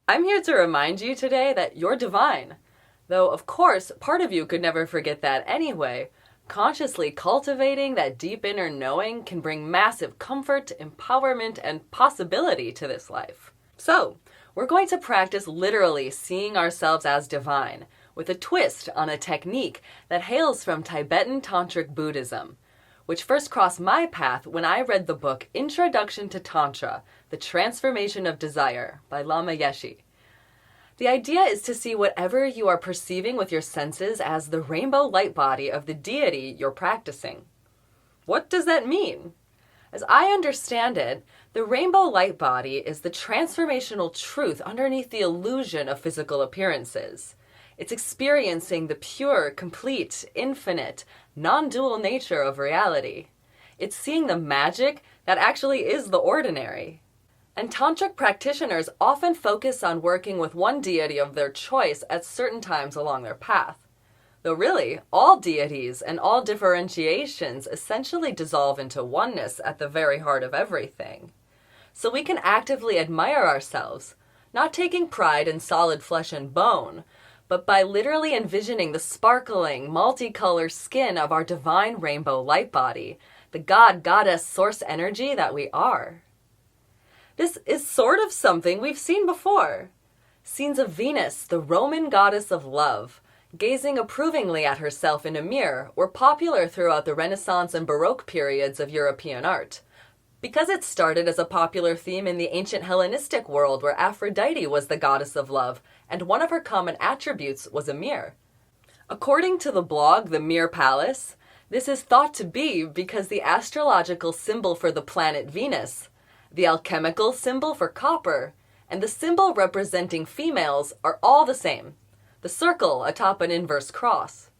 I'm here to remind you today that you're divine. Though, of course, part of you could never forget that anyway. Consciously cultivating that deep inner knowing can bring massive comfort, empowerment, and possibility to this life. So, we're going to practice literally seeing ourselves as divine, with a twist on a technique that hails from Tibetan tantric Buddhism, which first crossed my path when I read the book Introduction to Tantra, The Transformation of Desire by Lama Yeshe. The idea is to see whatever you are perceiving with your senses as the rainbow light body of the deity you're practicing. What does that mean? As I understand it, the rainbow light body is the transformational truth underneath the illusion of physical appearances. It's experiencing the pure, complete, infinite, non-dual nature of reality. It's seeing the magic that actually is the ordinary. And tantric practitioners often focus on working with one deity of their choice at certain times along their path. Though really, all deities and all differentiations essentially dissolve into oneness at the very heart of everything. So we can actively admire ourselves, not taking pride in solid flesh and bone, but by literally envisioning the sparkling, multicolored skin of our divine rainbow light body, the God-Goddess source energy that we are. This is sort of something we've seen before. Scenes of Venus, the Roman goddess of love, gazing approvingly at herself in a mirror, were popular throughout the Renaissance and Baroque periods of European art, because it started as a popular theme in the ancient Hellenistic world where Aphrodite was the goddess of love, and one of her common attributes was a mirror. According to the blog The Mirror Palace, this is thought to be because the astrological symbol for the planet Venus, the alchemical symbol for copper, and the symbol representing females are all the same, the circle atop an inverse cross.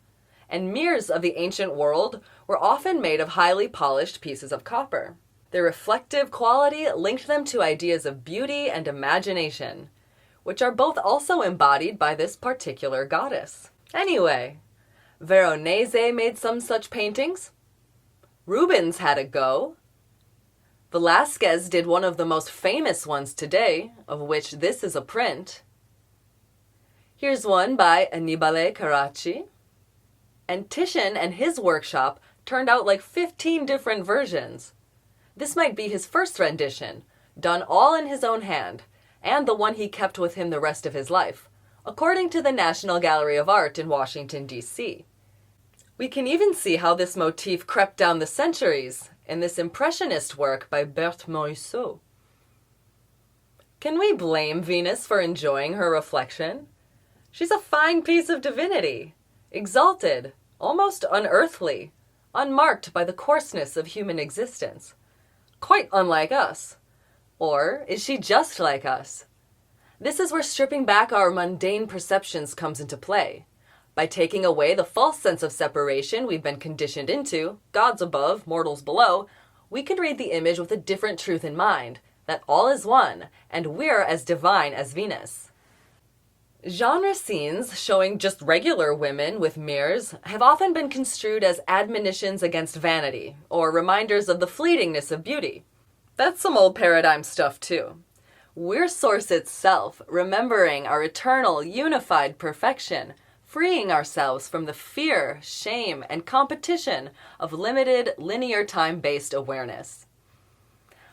And mirrors of the ancient world were often made of highly polished pieces of copper. Their reflective quality linked them to ideas of beauty and imagination, which are both also embodied by this particular goddess. Anyway, Veronese made some such paintings. Rubens had a go. Velázquez did one of the most famous ones today, of which this is a print. Here's one by Annibale Carracci. And Titian and his workshop turned out like 15 different versions. This might be his first rendition, done all in his own hand, and the one he kept with him the rest of his life, according to the National Gallery of Art in Washington, D.C. We can even see how this motif crept down the centuries in this impressionist work by Berthe Morisot. Can we blame Venus for enjoying her reflection? She's a fine piece of divinity, exalted, almost unearthly, unmarked by the coarseness of human existence. Quite unlike us. Or is she just like us? This is where stripping back our mundane perceptions comes into play. By taking away the false sense of separation we've been conditioned into, gods above, mortals below, we can read the image with a different truth in mind, that all is one, and we're as divine as Venus. Genre scenes showing just regular women with mirrors have often been construed as admonitions against vanity, or reminders of the fleetingness of beauty. That's some old paradigm stuff too. We're source itself, remembering our eternal, unified perfection, freeing ourselves from the fear, shame, and competition of limited, linear time-based awareness.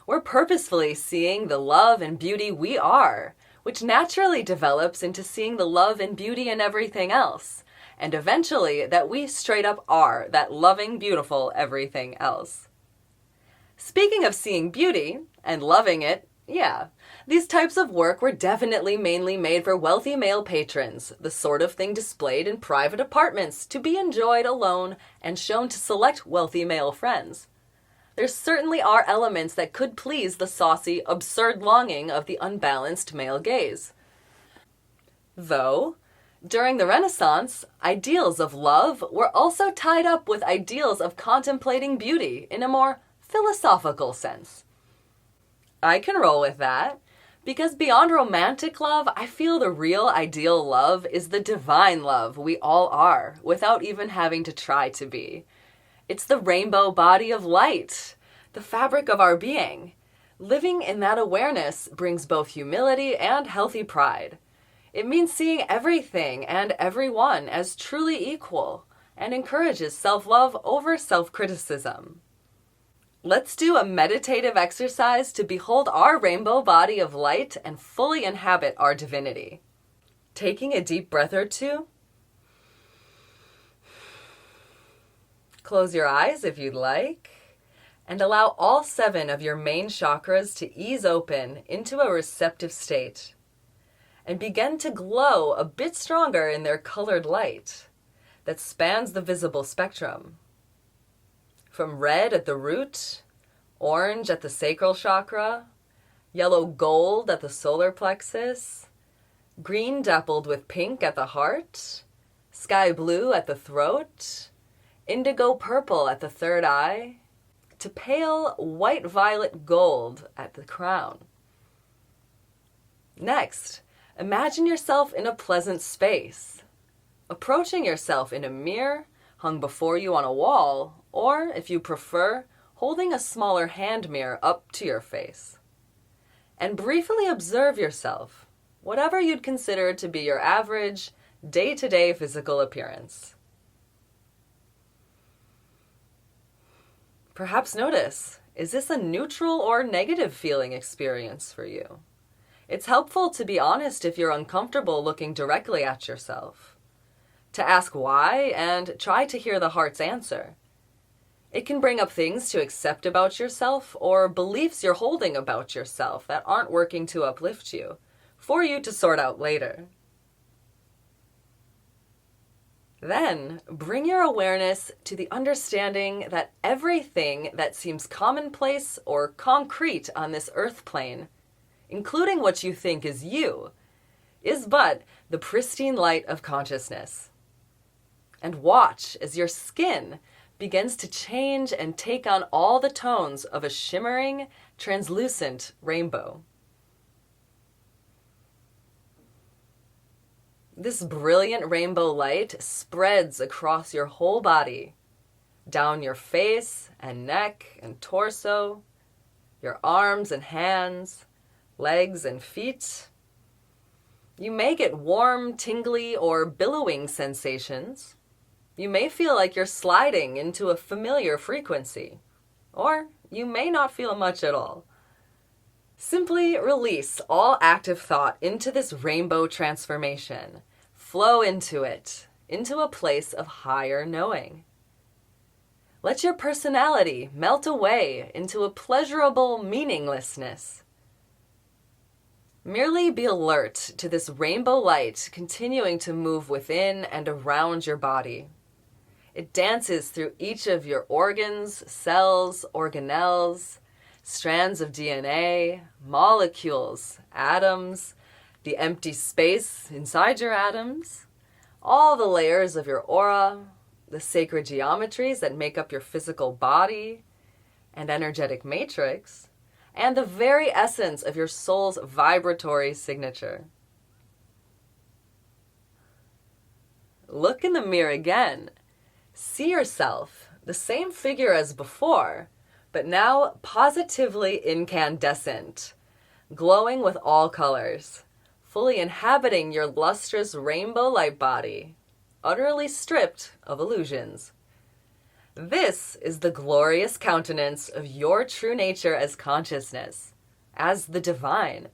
We're purposefully seeing the love and beauty we are, which naturally develops into seeing the love and beauty in everything else, and eventually that we straight up are that loving, beautiful everything else. Speaking of seeing beauty, and loving it, yeah, these types of work were definitely mainly made for wealthy male patrons, the sort of thing displayed in private apartments to be enjoyed alone and shown to select wealthy male friends. There certainly are elements that could please the saucy, absurd longing of the unbalanced male gaze. Though, during the Renaissance, ideals of love were also tied up with ideals of contemplating beauty in a more philosophical sense. I can roll with that, because beyond romantic love, I feel the real ideal love is the divine love we all are, without even having to try to be. It's the rainbow body of light, the fabric of our being, Living in that awareness brings both humility and healthy pride. It means seeing everything and everyone as truly equal and encourages self-love over self-criticism. Let's do a meditative exercise to behold our rainbow body of light and fully inhabit our divinity. Taking a deep breath or two. Close your eyes if you'd like, and allow all 7 of your main chakras to ease open into a receptive state and begin to glow a bit stronger in their colored light that spans the visible spectrum. From red at the root, orange at the sacral chakra, yellow gold at the solar plexus, green dappled with pink at the heart, sky blue at the throat, indigo purple at the third eye, to pale white-violet gold at the crown. Next, imagine yourself in a pleasant space, approaching yourself in a mirror hung before you on a wall, or, if you prefer, holding a smaller hand mirror up to your face. And briefly observe yourself, whatever you'd consider to be your average, day-to-day physical appearance. Perhaps notice, is this a neutral or negative feeling experience for you? It's helpful to be honest if you're uncomfortable looking directly at yourself, to ask why and try to hear the heart's answer. It can bring up things to accept about yourself or beliefs you're holding about yourself that aren't working to uplift you, for you to sort out later. Then, bring your awareness to the understanding that everything that seems commonplace or concrete on this earth plane, including what you think is you, is but the pristine light of consciousness. And watch as your skin begins to change and take on all the tones of a shimmering, translucent rainbow. This brilliant rainbow light spreads across your whole body, down your face and neck and torso, your arms and hands, legs and feet. You may get warm, tingly, or billowing sensations. You may feel like you're sliding into a familiar frequency, or you may not feel much at all. Simply release all active thought into this rainbow transformation. Flow into it, into a place of higher knowing. Let your personality melt away into a pleasurable meaninglessness. Merely be alert to this rainbow light continuing to move within and around your body. It dances through each of your organs, cells, organelles, strands of DNA, molecules, atoms, the empty space inside your atoms, all the layers of your aura, the sacred geometries that make up your physical body and energetic matrix, and the very essence of your soul's vibratory signature. Look in the mirror again. See yourself, the same figure as before, but now positively incandescent, glowing with all colors, fully inhabiting your lustrous rainbow light body, utterly stripped of illusions. This is the glorious countenance of your true nature as consciousness, as the divine.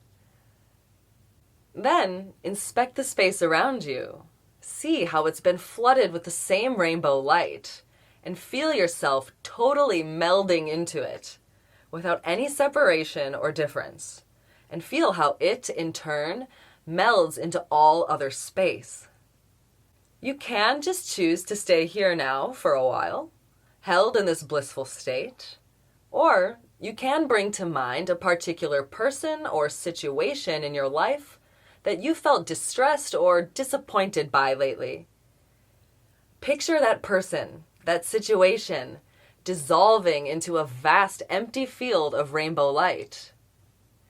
Then inspect the space around you. See how it's been flooded with the same rainbow light, and feel yourself totally melding into it, without any separation or difference, and feel how it, in turn, melds into all other space. You can just choose to stay here now for a while, held in this blissful state, or you can bring to mind a particular person or situation in your life that you felt distressed or disappointed by lately. Picture that person, that situation, dissolving into a vast empty field of rainbow light.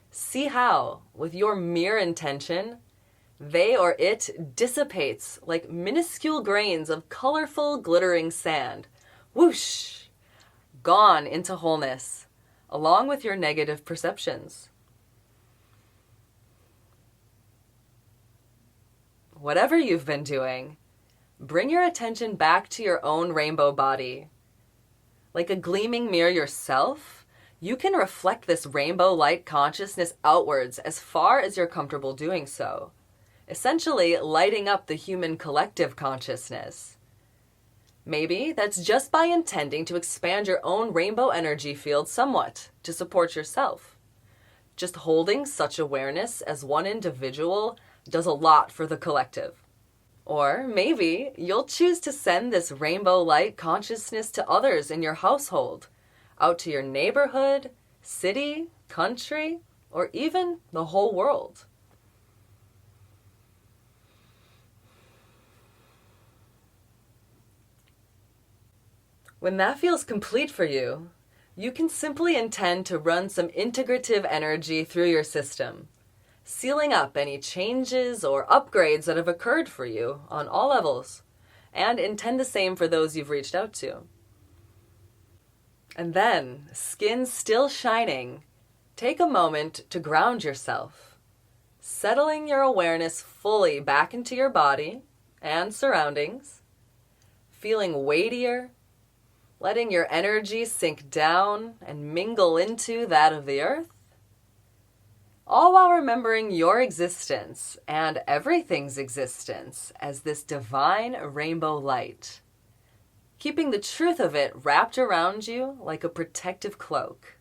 See how, with your mere intention, they or it dissipates like minuscule grains of colorful, glittering sand. Whoosh! Gone into wholeness, along with your negative perceptions. Whatever you've been doing, bring your attention back to your own rainbow body. Like a gleaming mirror yourself, you can reflect this rainbow light consciousness outwards as far as you're comfortable doing so, essentially lighting up the human collective consciousness. Maybe that's just by intending to expand your own rainbow energy field somewhat to support yourself. Just holding such awareness as one individual does a lot for the collective. Or maybe you'll choose to send this rainbow light consciousness to others in your household, out to your neighborhood, city, country, or even the whole world. When that feels complete for you, you can simply intend to run some integrative energy through your system, sealing up any changes or upgrades that have occurred for you on all levels, and intend the same for those you've reached out to. And then, skin still shining, take a moment to ground yourself, settling your awareness fully back into your body and surroundings, feeling weightier, letting your energy sink down and mingle into that of the earth, all while remembering your existence and everything's existence as this divine rainbow light, keeping the truth of it wrapped around you like a protective cloak.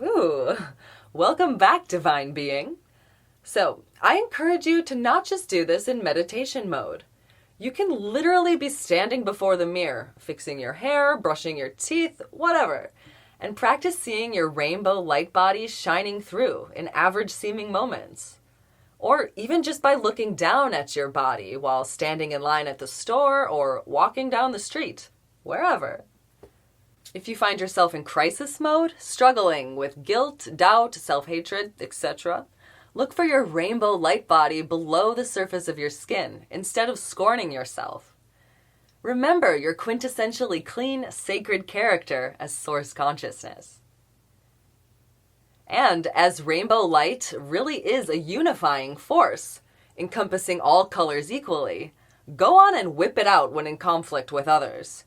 Ooh, welcome back, divine being. So, I encourage you to not just do this in meditation mode. You can literally be standing before the mirror, fixing your hair, brushing your teeth, whatever, and practice seeing your rainbow light body shining through in average-seeming moments. Or even just by looking down at your body while standing in line at the store or walking down the street, wherever. If you find yourself in crisis mode, struggling with guilt, doubt, self-hatred, etc., look for your rainbow light body below the surface of your skin instead of scorning yourself. Remember your quintessentially clean, sacred character as source consciousness. And as rainbow light really is a unifying force, encompassing all colors equally, go on and whip it out when in conflict with others.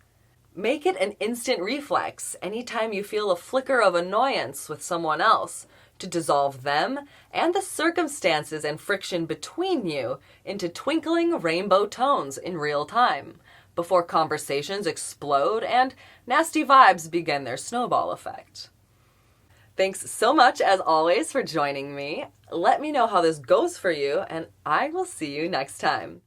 Make it an instant reflex anytime you feel a flicker of annoyance with someone else, to dissolve them and the circumstances and friction between you into twinkling rainbow tones in real time, before conversations explode and nasty vibes begin their snowball effect. Thanks so much, as always, for joining me. Let me know how this goes for you, and I will see you next time.